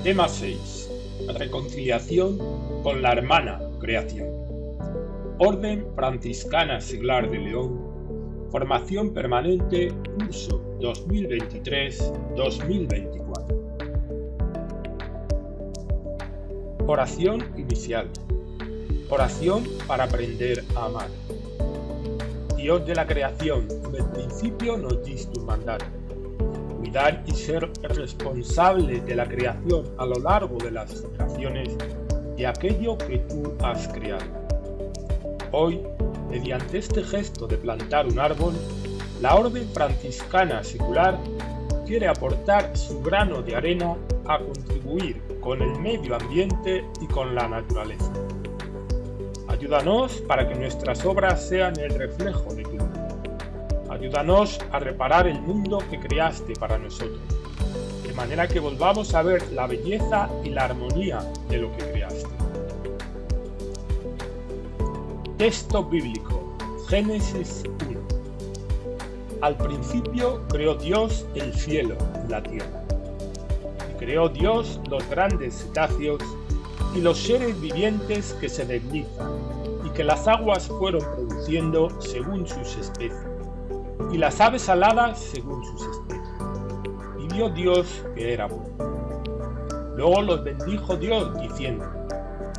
Tema 6. Reconciliación con la hermana creación. Orden Franciscana Seglar de León. Formación permanente, curso 2023-2024. Oración inicial. Oración para aprender a amar. Dios de la creación, en el principio nos diste un mandato: cuidar y ser responsable de la creación a lo largo de las generaciones de aquello que tú has creado. Hoy, mediante este gesto de plantar un árbol, la Orden Franciscana Secular quiere aportar su grano de arena a contribuir con el medio ambiente y con la naturaleza. Ayúdanos para que nuestras obras sean el reflejo de tu luz. Ayúdanos a reparar el mundo que creaste para nosotros, de manera que volvamos a ver la belleza y la armonía de lo que creaste. Texto bíblico, Génesis 1. Al principio creó Dios el cielo y la tierra. Y creó Dios los grandes cetáceos y los seres vivientes que se deslizan y que las aguas fueron produciendo según sus especies, y las aves aladas según sus especies. Y vio Dios que era bueno. Luego los bendijo Dios diciendo: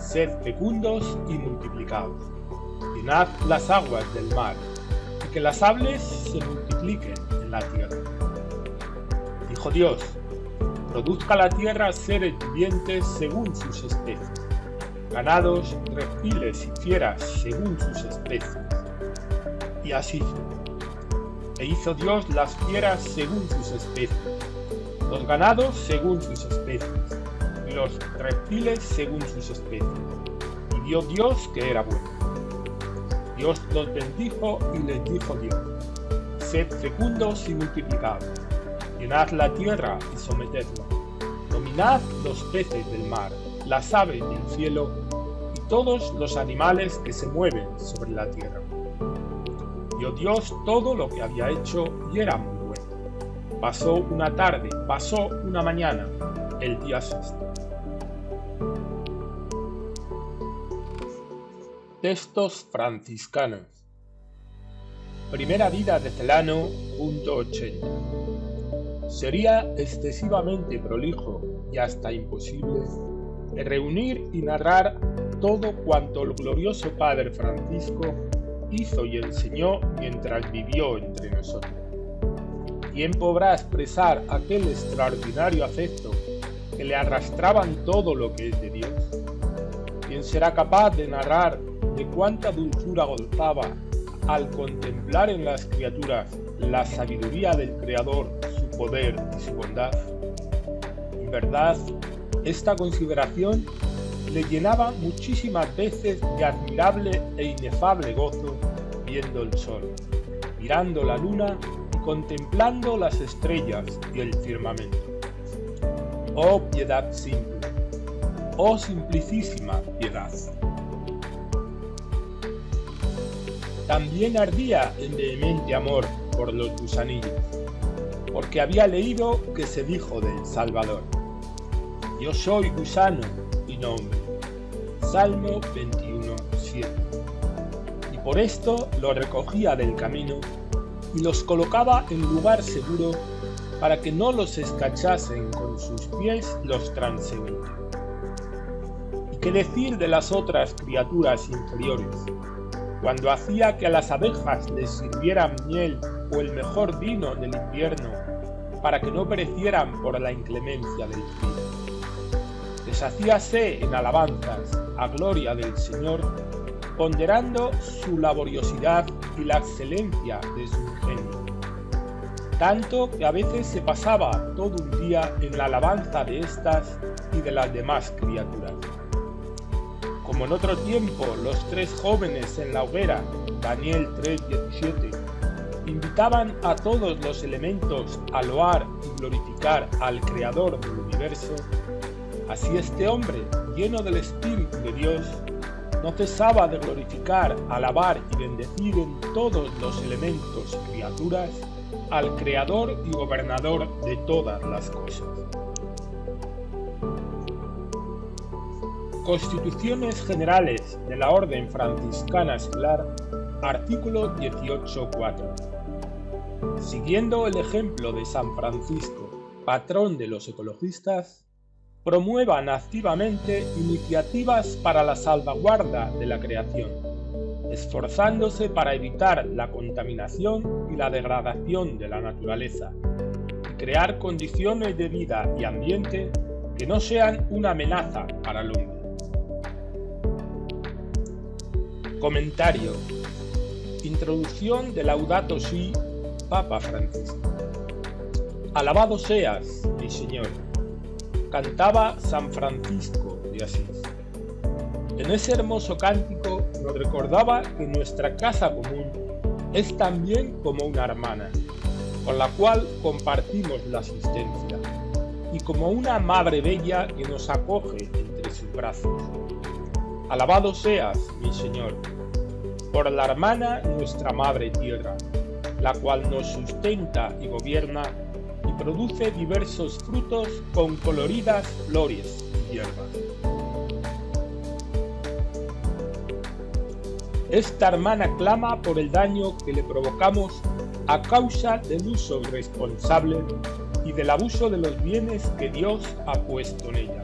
sed fecundos y multiplicaos, llenad las aguas del mar, y que las aves se multipliquen en la tierra. Dijo Dios: produzca la tierra seres vivientes según sus especies, ganados, reptiles y fieras según sus especies. Y así fue. E hizo Dios las fieras según sus especies, los ganados según sus especies, y los reptiles según sus especies. Y vio Dios que era bueno. Dios los bendijo y les dijo Dios: sed fecundos y multiplicados, llenad la tierra y sometedla, dominad los peces del mar, las aves del cielo y todos los animales que se mueven sobre la tierra. Vio Dios todo lo que había hecho y era muy bueno. Pasó una tarde, pasó una mañana, el día sexto. Textos franciscanos. Primera vida de Celano, punto 80. Sería excesivamente prolijo y hasta imposible reunir y narrar todo cuanto el glorioso Padre Francisco hizo y enseñó mientras vivió entre nosotros. ¿Quién podrá expresar aquel extraordinario afecto que le arrastraba en todo lo que es de Dios? ¿Quién será capaz de narrar de cuánta dulzura gozaba al contemplar en las criaturas la sabiduría del Creador, su poder y su bondad? En verdad, esta consideración le llenaba muchísimas veces de admirable e inefable gozo viendo el sol, mirando la luna y contemplando las estrellas y el firmamento. Oh piedad simple, oh simplicísima piedad. También ardía en vehemente amor por los gusanillos, porque había leído que se dijo del Salvador: yo soy gusano y no hombre. Salmo 21:7. Y por esto los recogía del camino y los colocaba en lugar seguro para que no los escachasen con sus pies los transeúntes. ¿Y qué decir de las otras criaturas inferiores, cuando hacía que a las abejas les sirvieran miel o el mejor vino del invierno para que no perecieran por la inclemencia del frío? Deshacíase en alabanzas a gloria del Señor, ponderando su laboriosidad y la excelencia de su ingenio, tanto que a veces se pasaba todo un día en la alabanza de estas y de las demás criaturas. Como en otro tiempo los tres jóvenes en la hoguera, Daniel 3:17, invitaban a todos los elementos a loar y glorificar al Creador del universo, así este hombre, lleno del Espíritu de Dios, no cesaba de glorificar, alabar y bendecir en todos los elementos y criaturas al Creador y Gobernador de todas las cosas. Constituciones Generales de la Orden Franciscana Escolar, artículo 18.4. Siguiendo el ejemplo de San Francisco, patrón de los ecologistas, promuevan activamente iniciativas para la salvaguarda de la creación, esforzándose para evitar la contaminación y la degradación de la naturaleza, y crear condiciones de vida y ambiente que no sean una amenaza para el hombre. Comentario. Introducción de Laudato Si, Papa Francisco. Alabado seas, mi Señor, cantaba San Francisco de Asís. En ese hermoso cántico nos recordaba que nuestra casa común es también como una hermana, con la cual compartimos la existencia, y como una madre bella que nos acoge entre sus brazos. Alabado seas, mi Señor, por la hermana nuestra Madre Tierra, la cual nos sustenta y gobierna y produce diversos frutos con coloridas flores y hierbas. Esta hermana clama por el daño que le provocamos a causa del uso irresponsable y del abuso de los bienes que Dios ha puesto en ella.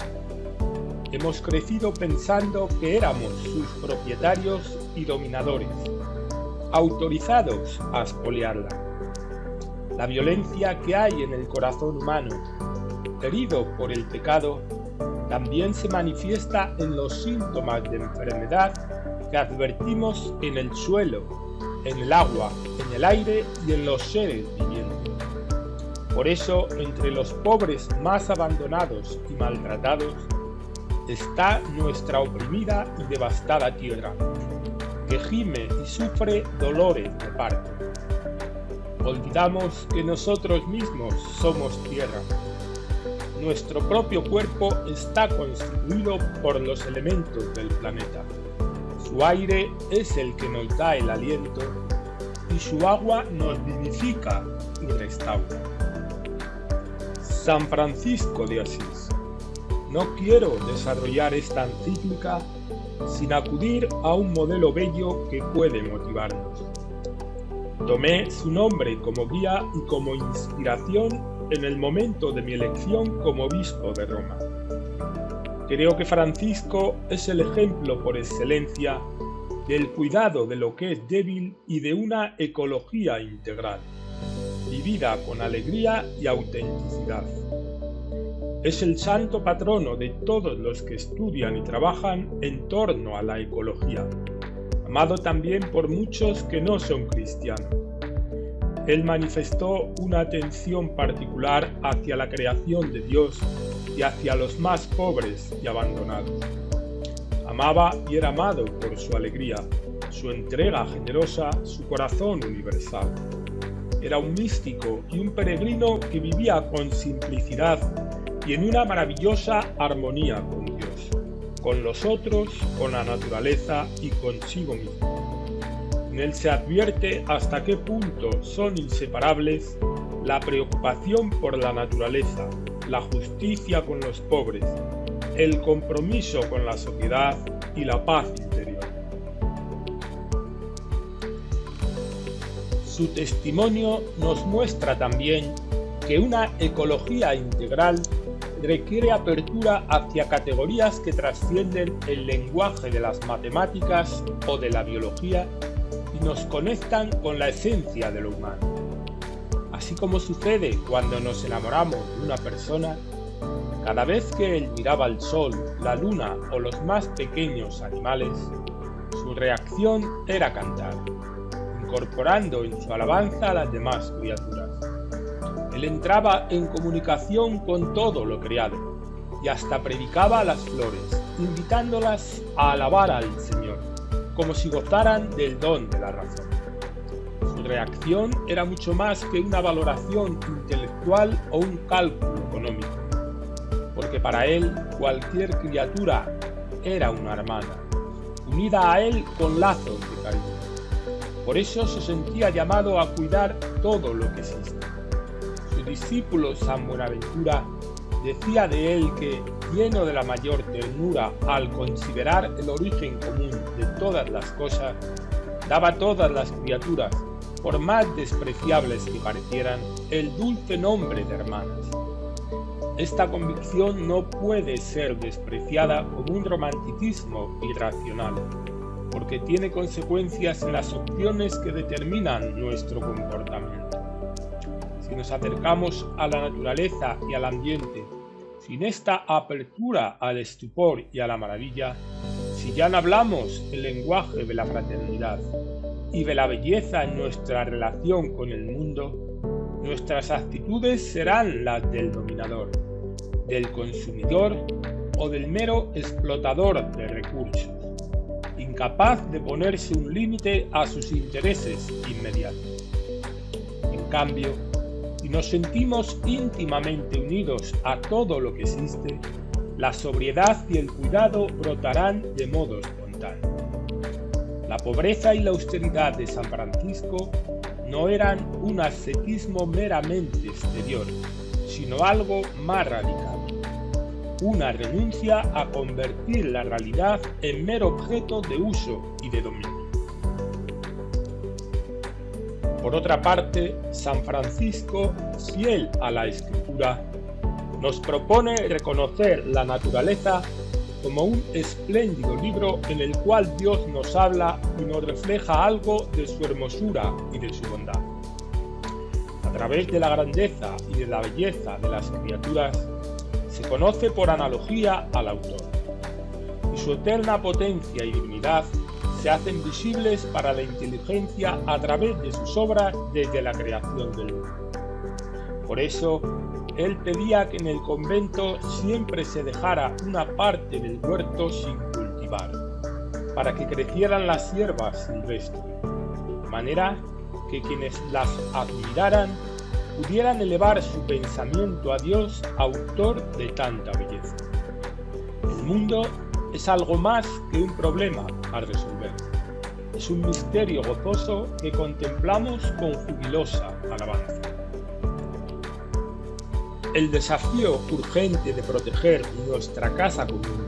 Hemos crecido pensando que éramos sus propietarios y dominadores, autorizados a expoliarla. La violencia que hay en el corazón humano, herido por el pecado, también se manifiesta en los síntomas de enfermedad que advertimos en el suelo, en el agua, en el aire y en los seres vivientes. Por eso, entre los pobres más abandonados y maltratados, está nuestra oprimida y devastada tierra, que gime y sufre dolores de parto. Olvidamos que nosotros mismos somos tierra. Nuestro propio cuerpo está constituido por los elementos del planeta. Su aire es el que nos da el aliento y su agua nos vivifica y restaura. San Francisco de Asís. No quiero desarrollar esta encíclica sin acudir a un modelo bello que puede motivarnos. Tomé su nombre como guía y como inspiración en el momento de mi elección como obispo de Roma. Creo que Francisco es el ejemplo por excelencia del cuidado de lo que es débil y de una ecología integral, vivida con alegría y autenticidad. Es el santo patrono de todos los que estudian y trabajan en torno a la ecología, amado también por muchos que no son cristianos. Él manifestó una atención particular hacia la creación de Dios y hacia los más pobres y abandonados. Amaba y era amado por su alegría, su entrega generosa, su corazón universal. Era un místico y un peregrino que vivía con simplicidad y en una maravillosa armonía con Dios, con los otros, con la naturaleza y consigo mismo. En él se advierte hasta qué punto son inseparables la preocupación por la naturaleza, la justicia con los pobres, el compromiso con la sociedad y la paz interior. Su testimonio nos muestra también que una ecología integral requiere apertura hacia categorías que trascienden el lenguaje de las matemáticas o de la biología y nos conectan con la esencia de lo humano. Así como sucede cuando nos enamoramos de una persona, cada vez que él miraba el sol, la luna o los más pequeños animales, su reacción era cantar, incorporando en su alabanza a las demás criaturas. Él entraba en comunicación con todo lo creado y hasta predicaba a las flores, invitándolas a alabar al Señor, como si gozaran del don de la razón. Su reacción era mucho más que una valoración intelectual o un cálculo económico, porque para él cualquier criatura era una hermana, unida a él con lazos de cariño. Por eso se sentía llamado a cuidar todo lo que existe. Su discípulo San Buenaventura decía de él que, lleno de la mayor ternura al considerar el origen común de todas las cosas, daba a todas las criaturas, por más despreciables que parecieran, el dulce nombre de hermanas. Esta convicción no puede ser despreciada como un romanticismo irracional, porque tiene consecuencias en las opciones que determinan nuestro comportamiento. Si nos acercamos a la naturaleza y al ambiente sin esta apertura al estupor y a la maravilla, si ya no hablamos el lenguaje de la fraternidad y de la belleza en nuestra relación con el mundo, nuestras actitudes serán las del dominador, del consumidor o del mero explotador de recursos, incapaz de ponerse un límite a sus intereses inmediatos. En cambio, si nos sentimos íntimamente unidos a todo lo que existe, la sobriedad y el cuidado brotarán de modo espontáneo. La pobreza y la austeridad de San Francisco no eran un ascetismo meramente exterior, sino algo más radical, una renuncia a convertir la realidad en mero objeto de uso y de dominio. Por otra parte, San Francisco, fiel a la Escritura, nos propone reconocer la naturaleza como un espléndido libro en el cual Dios nos habla y nos refleja algo de su hermosura y de su bondad. A través de la grandeza y de la belleza de las criaturas, se conoce por analogía al autor, y su eterna potencia y divinidad se hacen visibles para la inteligencia a través de sus obras desde la creación del mundo. Por eso, él pedía que en el convento siempre se dejara una parte del huerto sin cultivar, para que crecieran las hierbas silvestres, de manera que quienes las admiraran pudieran elevar su pensamiento a Dios, autor de tanta belleza. El mundo es algo más que un problema a resolver. Es un misterio gozoso que contemplamos con jubilosa alabanza. El desafío urgente de proteger nuestra casa común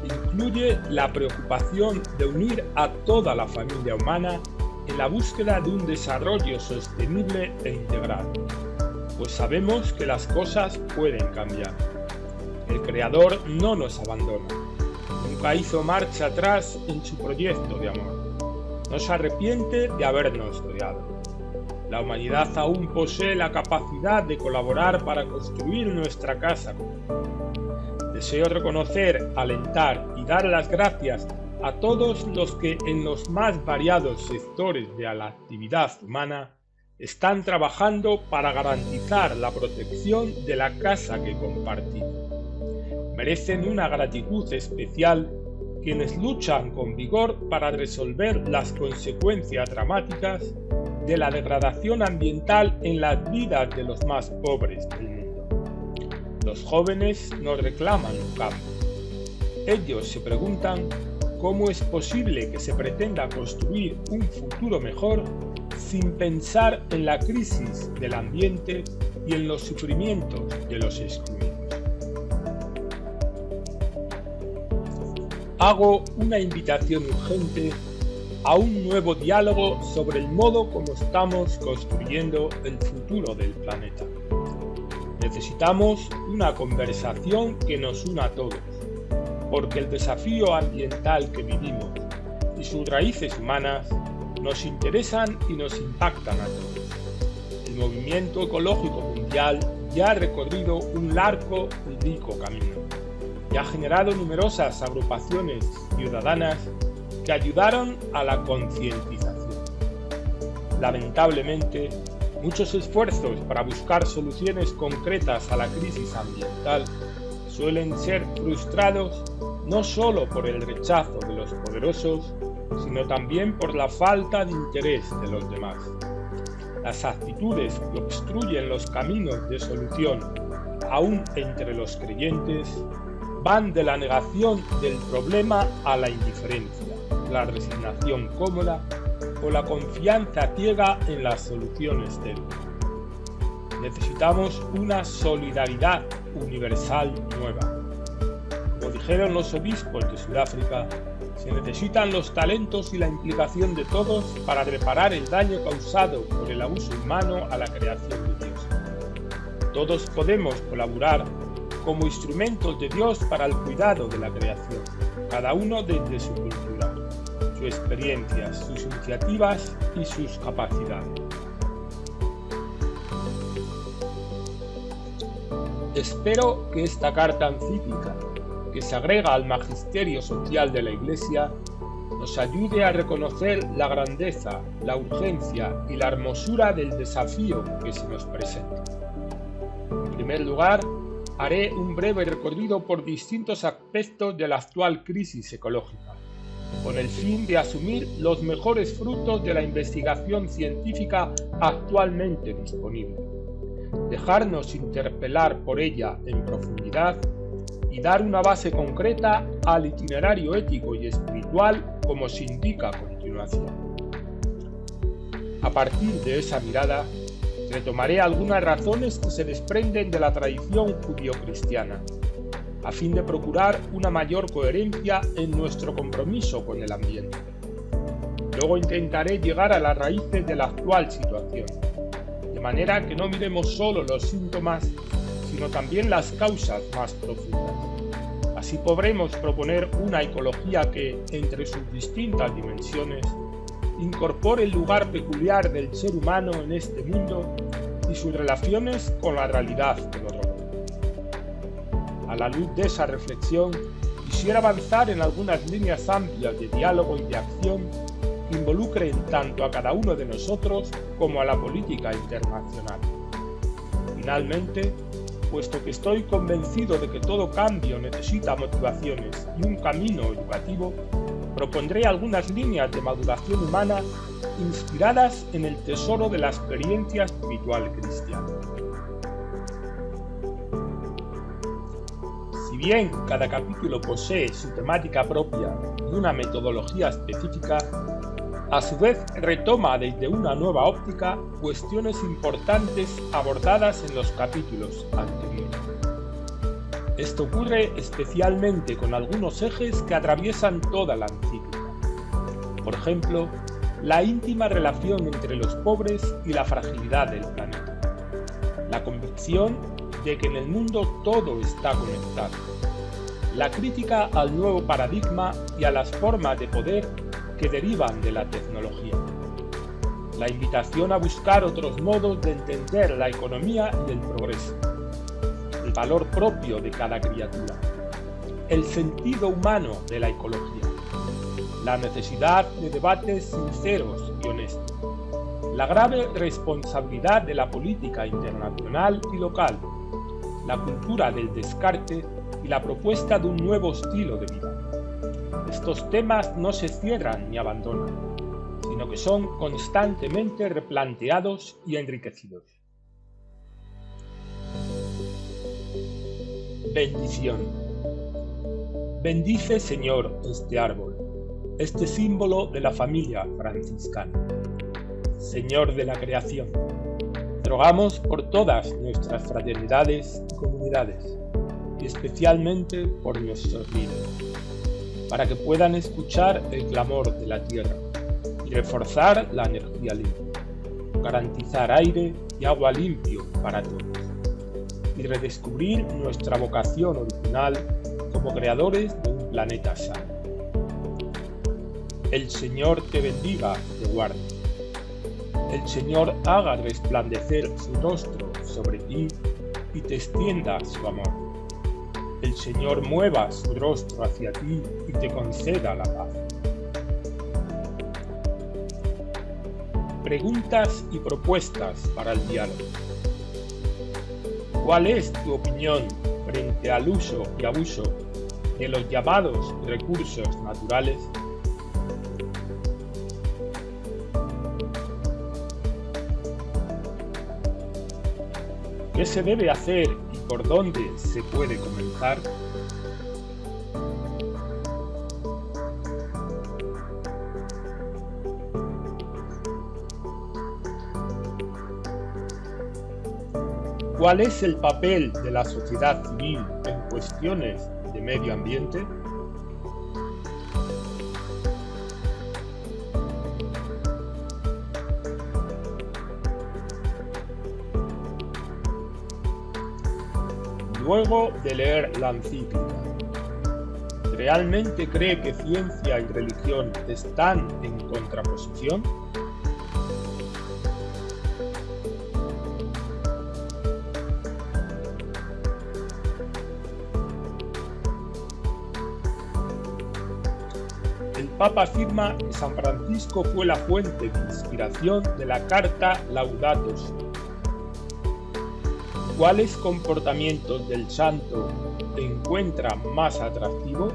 incluye la preocupación de unir a toda la familia humana en la búsqueda de un desarrollo sostenible e integral, pues sabemos que las cosas pueden cambiar. El Creador no nos abandona, nunca hizo marcha atrás en su proyecto de amor, no se arrepiente de habernos creado. La humanidad aún posee la capacidad de colaborar para construir nuestra casa común. Deseo reconocer, alentar y dar las gracias a todos los que en los más variados sectores de la actividad humana están trabajando para garantizar la protección de la casa que compartimos. Merecen una gratitud especial quienes luchan con vigor para resolver las consecuencias dramáticas de la degradación ambiental en las vidas de los más pobres del mundo. Los jóvenes nos reclaman un cambio. Ellos se preguntan ¿cómo es posible que se pretenda construir un futuro mejor sin pensar en la crisis del ambiente y en los sufrimientos de los excluidos? Hago una invitación urgente a un nuevo diálogo sobre el modo como estamos construyendo el futuro del planeta. Necesitamos una conversación que nos una a todos, porque el desafío ambiental que vivimos y sus raíces humanas nos interesan y nos impactan a todos. El movimiento ecológico mundial ya ha recorrido un largo y rico camino y ha generado numerosas agrupaciones ciudadanas que ayudaron a la concientización. Lamentablemente, muchos esfuerzos para buscar soluciones concretas a la crisis ambiental suelen ser frustrados no solo por el rechazo de los poderosos, sino también por la falta de interés de los demás. Las actitudes que obstruyen los caminos de solución, aún entre los creyentes, van de la negación del problema a la indiferencia, la resignación cómoda o la confianza ciega en las soluciones débiles. Necesitamos una solidaridad universal nueva. Como dijeron los obispos de Sudáfrica, se necesitan los talentos y la implicación de todos para reparar el daño causado por el abuso humano a la creación de Dios. Todos podemos colaborar como instrumentos de Dios para el cuidado de la creación, cada uno desde su cultura, sus experiencias, sus iniciativas y sus capacidades. Espero que esta carta encíclica, que se agrega al magisterio social de la Iglesia, nos ayude a reconocer la grandeza, la urgencia y la hermosura del desafío que se nos presenta. En primer lugar, haré un breve recorrido por distintos aspectos de la actual crisis ecológica, con el fin de asumir los mejores frutos de la investigación científica actualmente disponible, dejarnos interpelar por ella en profundidad y dar una base concreta al itinerario ético y espiritual como se indica a continuación. A partir de esa mirada, retomaré algunas razones que se desprenden de la tradición judio-cristiana, a fin de procurar una mayor coherencia en nuestro compromiso con el ambiente. Luego intentaré llegar a las raíces de la actual situación, de manera que no miremos solo los síntomas, sino también las causas más profundas. Así podremos proponer una ecología que, entre sus distintas dimensiones, incorpore el lugar peculiar del ser humano en este mundo y sus relaciones con la realidad que lo rodea. A la luz de esa reflexión, quisiera avanzar en algunas líneas amplias de diálogo y de acción que involucren tanto a cada uno de nosotros como a la política internacional. Finalmente, puesto que estoy convencido de que todo cambio necesita motivaciones y un camino educativo, propondré algunas líneas de maduración humana inspiradas en el tesoro de la experiencia espiritual cristiana. Si bien cada capítulo posee su temática propia y una metodología específica, a su vez retoma desde una nueva óptica cuestiones importantes abordadas en los capítulos anteriores. Esto ocurre especialmente con algunos ejes que atraviesan toda la encíclica. Por ejemplo, la íntima relación entre los pobres y la fragilidad del planeta. La convicción de que en el mundo todo está conectado. La crítica al nuevo paradigma y a las formas de poder que derivan de la tecnología. La invitación a buscar otros modos de entender la economía y el progreso. El valor propio de cada criatura. El sentido humano de la ecología. La necesidad de debates sinceros y honestos. La grave responsabilidad de la política internacional y local. La cultura del descarte y la propuesta de un nuevo estilo de vida. Estos temas no se cierran ni abandonan, sino que son constantemente replanteados y enriquecidos. Bendición. Bendice, Señor, este árbol, este símbolo de la familia franciscana. Señor de la creación, te rogamos por todas nuestras fraternidades y comunidades, y especialmente por nuestros líderes, para que puedan escuchar el clamor de la tierra y reforzar la energía limpia, garantizar aire y agua limpio para todos, y redescubrir nuestra vocación original como creadores de un planeta sano. El Señor te bendiga, te guarde. El Señor haga resplandecer su rostro sobre ti y te extienda su amor. El Señor mueva su rostro hacia ti y te conceda la paz. Preguntas y propuestas para el diálogo. ¿Cuál es tu opinión frente al uso y abuso de los llamados recursos naturales? ¿Qué se debe hacer y por dónde se puede comenzar? ¿Cuál es el papel de la sociedad civil en cuestiones de medio ambiente? Luego de leer la encíclica, ¿realmente cree que ciencia y religión están en contraposición? El Papa afirma que San Francisco fue la fuente de inspiración de la carta Laudato Si. ¿Cuáles comportamientos del santo encuentra más atractivos?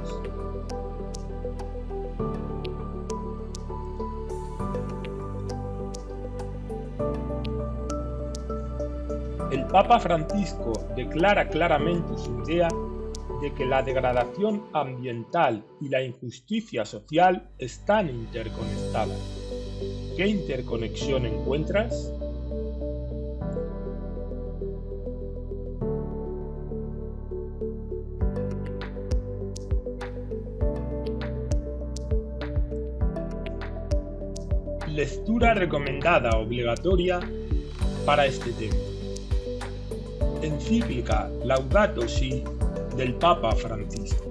El Papa Francisco declara claramente su idea de que la degradación ambiental y la injusticia social están interconectadas. ¿Qué interconexión encuentras? Lectura recomendada obligatoria para este tema. Encíclica Laudato Si del Papa Francisco.